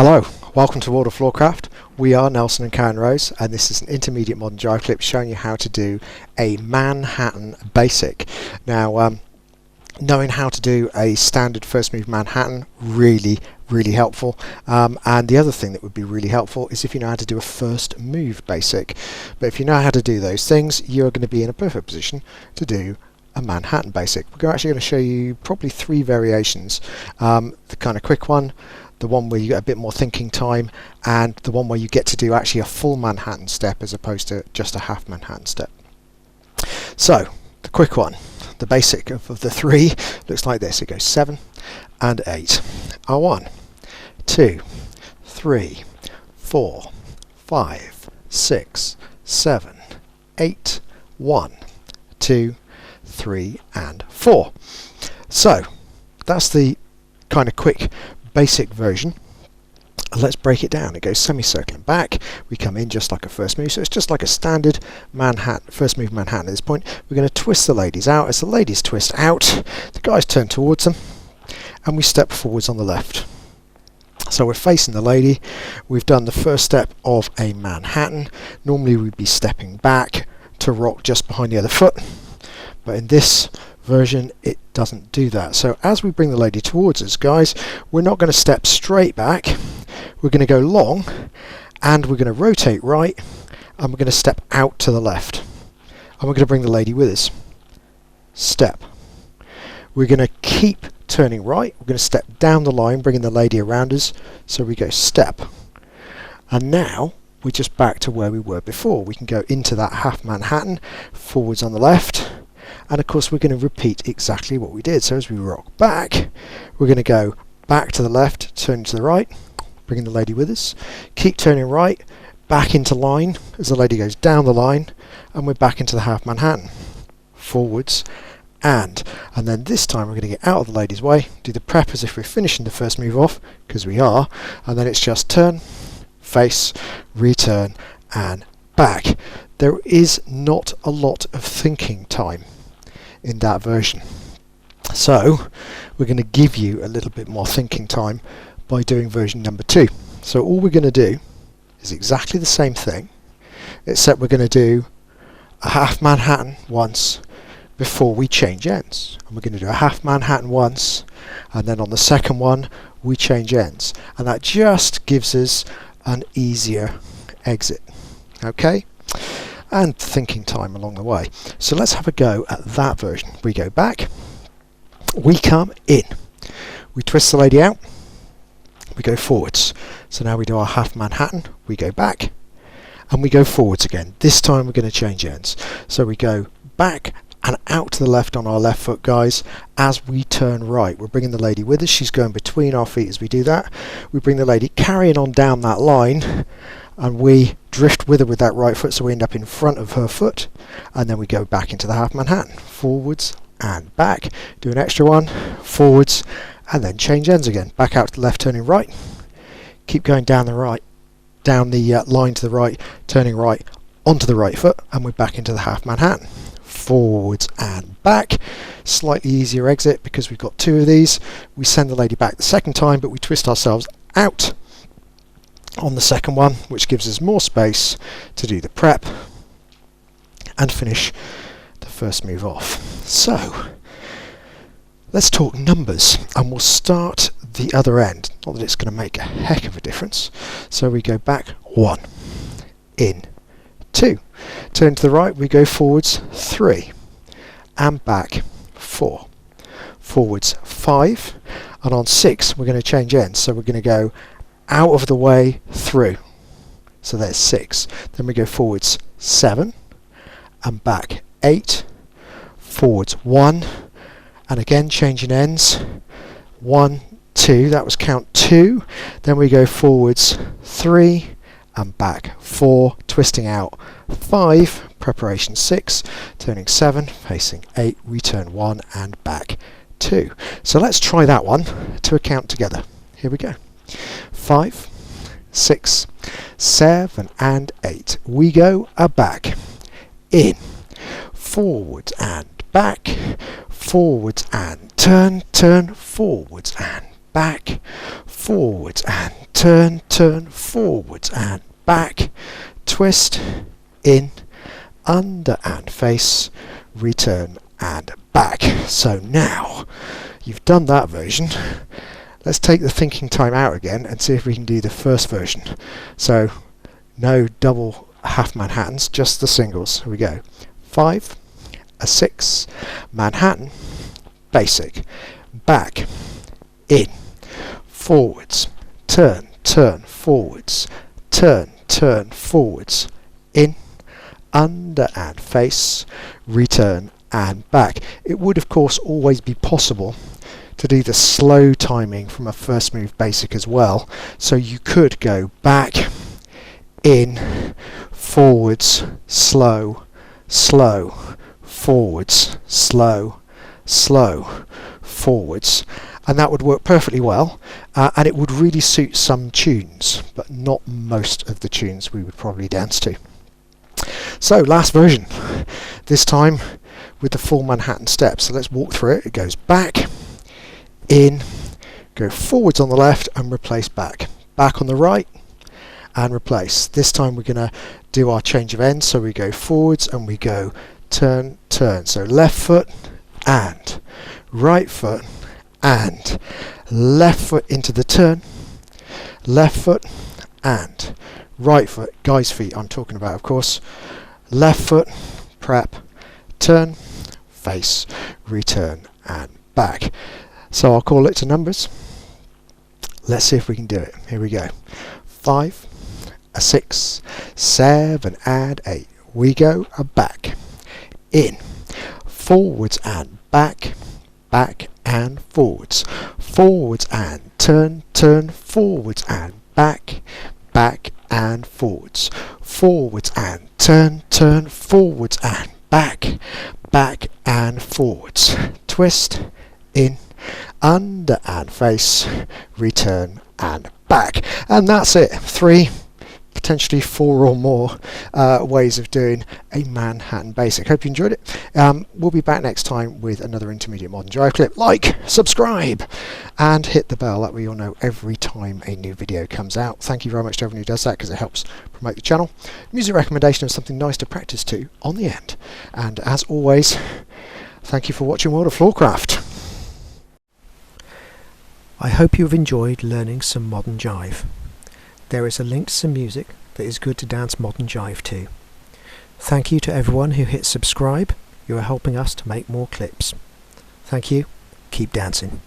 Hello, welcome to World of Floorcraft. We are Nelson and Karen Rose, and this is an Intermediate Modern Jive Clip showing you how to do a Manhattan basic. Now, knowing how to do a standard first move Manhattan, really helpful. And the other thing that would be really helpful is if you know how to do a first move basic. But if you know how to do those things, you're going to be in a perfect position to do a Manhattan basic. We're actually going to show you probably three variations. The kind of quick one, the one where you get a bit more thinking time, and the one where you get to do actually a full Manhattan step as opposed to just a half Manhattan step. So the quick one, the basic of the three, looks like this. It goes 7 and 8. 1, 2, 3, 4, 5, 6, 7, 8, 1, 2, 3 and 4. So that's the kind of quick basic version. Let's break it down. It goes semicircling back, we come in just like a first move, so it's just like a standard Manhattan, first move Manhattan. At this point we're going to twist the ladies out. As the ladies twist out, the guys turn towards them and we step forwards on the left. So we're facing the lady, we've done the first step of a Manhattan. Normally we'd be stepping back to rock just behind the other foot, but in this version it doesn't do that. So as we bring the lady towards us, guys, we're not going to step straight back, we're going to go long and we're going to rotate right and we're going to step out to the left and we're going to bring the lady with us. Step. We're going to keep turning right, we're going to step down the line bringing the lady around us, so we go step, and now we're just back to where we were before. We can go into that half Manhattan, forwards on the left, and of course we're going to repeat exactly what we did. So as we rock back, we're going to go back to the left, turn to the right, bringing the lady with us, keep turning right, back into line as the lady goes down the line, and we're back into the half Manhattan, forwards and then this time we're going to get out of the lady's way, do the prep as if we're finishing the first move off, because we are, and then it's just turn, face, return and back. There is not a lot of thinking time in that version, so we're going to give you a little bit more thinking time by doing version number 2. So all we're going to do is exactly the same thing, except we're going to do a half Manhattan once before we change ends, and we're going to do a half Manhattan once, and then on the second one we change ends, and that just gives us an easier exit, okay, and thinking time along the way. So let's have a go at that version. We go back, we come in, we twist the lady out, we go forwards. So now we do our half Manhattan, we go back and we go forwards again. This time we're going to change ends, so we go back and out to the left on our left foot, guys. As we turn right, we're bringing the lady with us, she's going between our feet. As we do that, we bring the lady carrying on down that line and we drift with her with that right foot, so we end up in front of her foot, and then we go back into the half Manhattan, forwards and back, do an extra one, forwards and then change ends again, back out to the left, turning right, keep going down the right, down the line to the right, turning right onto the right foot, and we're back into the half Manhattan, forwards and back. Slightly easier exit because we've got 2 of these. We send the lady back the second time, but we twist ourselves out on the second one, which gives us more space to do the prep and finish the first move off. So let's talk numbers, and we'll start the other end. Not that it's going to make a heck of a difference. So we go back 1, in 2, turn to the right, we go forwards 3 and back 4, forwards 5, and on 6 we're going to change ends, so we're going to go out of the way through, so there's 6, then we go forwards 7 and back 8, forwards 1 and again changing ends, 1, 2, that was count 2, then we go forwards 3 and back 4, twisting out 5, preparation 6, turning 7, facing 8, return 1 and back 2. So let's try that one to a count together. Here we go. 5, 6, 7 and 8. We go back, in, forwards and back, forwards and turn, turn, forwards and back, forwards and turn, turn, forwards and back, twist, in, under and face, return and back. So now you've done that version. Let's take the thinking time out again and see if we can do the first version. So no double half Manhattans, just the singles. Here we go. 5, a 6, Manhattan, basic, back, in, forwards, turn, turn, forwards, turn, turn, forwards, in, under and face, return and back. It would of course always be possible to do the slow timing from a first move basic as well, so you could go back, in, forwards, slow, slow, forwards, slow, slow, forwards, and that would work perfectly well, and it would really suit some tunes, but not most of the tunes we would probably dance to. So last version, this time with the full Manhattan step. So let's walk through it. It goes back, in, go forwards on the left and replace back, back on the right and replace. This time we're going to do our change of ends, so we go forwards and we go turn, turn. So left foot and right foot and left foot into the turn, left foot and right foot, guy's feet I'm talking about of course, left foot, prep, turn, face, return and back. So I'll call it to numbers. Let's see if we can do it. Here we go. 5, a 6, 7 and 8. We go a back, in, forwards and back, back and forwards, forwards and turn, turn, forwards and back, back and forwards, forwards and turn, turn, forwards and back, back and forwards, twist, in, under and face, return and back. And that's it. 3, potentially 4 or more ways of doing a Manhattan basic. Hope you enjoyed it. We'll be back next time with another Intermediate Modern Jive clip. Like, subscribe and hit the bell, that way you'll know every time a new video comes out. Thank you very much to everyone who does that, because it helps promote the channel. Music recommendation is something nice to practice to on the end. And as always, thank you for watching World of Floorcraft. I hope you have enjoyed learning some modern jive. There is a link to some music that is good to dance modern jive to. Thank you to everyone who hit subscribe. You are helping us to make more clips. Thank you. Keep dancing.